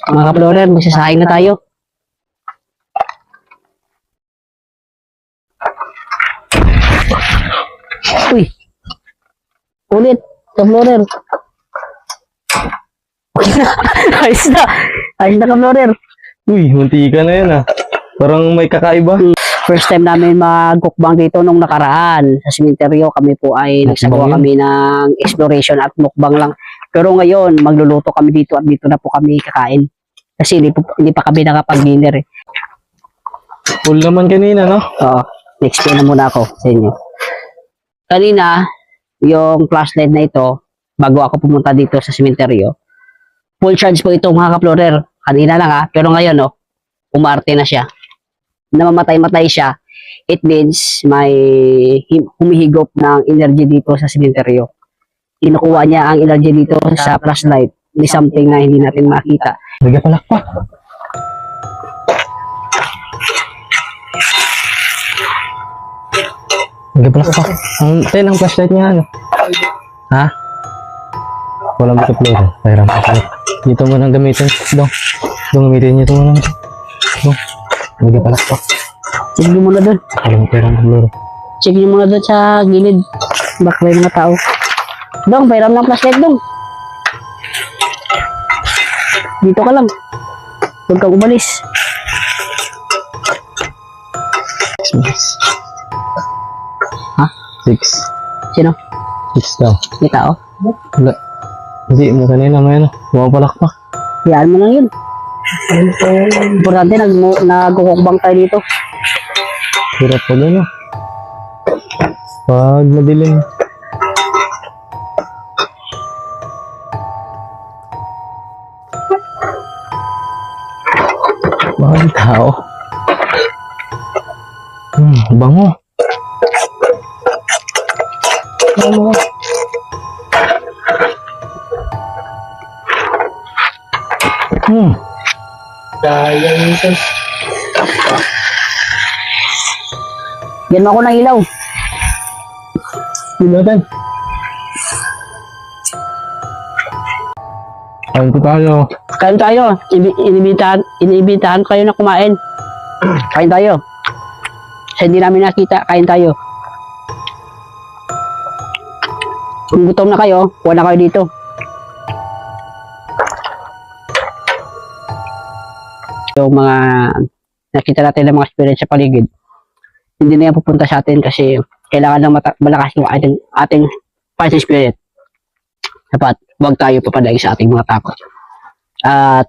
Mga kaplorer, magsasaing na tayo. Uy! Ulit! Kaplorer! Ayos na! Ayos na, kaplorer! Uy, munti ka na yan ah. Parang may kakaiba. First time namin magkukbang dito nung nakaraan. Sa sementeryo kami po ay nagsagawa kami ng exploration at mukbang lang. Pero ngayon, magluluto kami dito at dito na po kami kakain. Kasi hindi pa kami nakapag-dinner eh. Full naman kanina, no? Oo. Explain na muna ako sa inyo. Kanina, yung flashlight na ito, bago ako pumunta dito sa sementeryo, full charge po ito mga kaplorer. Kanina lang pero ngayon umarte na siya. Namamatay-matay siya. It means may humihigop ng energy dito sa sementeryo. Kinukuha niya ang energy dito sa flashlight. May something na hindi natin makita. Nagapalakpak. Nagapalakpak. Ang flashlight niya ano? Ha? Walang kaplorer. Pahirap ka. Dito mo nang gamitin. Dong gamitin niyo ito mo nang. Dong. Nagapalakpak. Check nyo muna doon. Alam ko yung kaplorer. Check nyo muna doon sa gilid. Baka may mga tao. Dong, pairam ng flashlight dong. Dito ka lang. Huwag kang umalis. Ha? 6. Sino? 6 daw. May tao? Wala. Hindi mo kanina may ano. Pumapalakpak. Hayaan mo lang yun. Importante nagkukukbang tayo dito. Hirap pag ano. Pag madilim. Bakit tao? Bango. Bango. Kaya nito. Yan mo ako ng ilaw. Silatan. Kain ko tayo. Kain tayo. Inibitahan kayo na kumain. Kain tayo. Sa hindi namin nakita, kain tayo. Kung gutom na kayo, kuha na kayo dito. Yung mga nakita natin ng mga experience sa paligid, hindi na yan pupunta sa atin kasi kailangan ng malakas yung ating fighting spirit. Dapat huwag tayo papadaig sa ating mga takot. At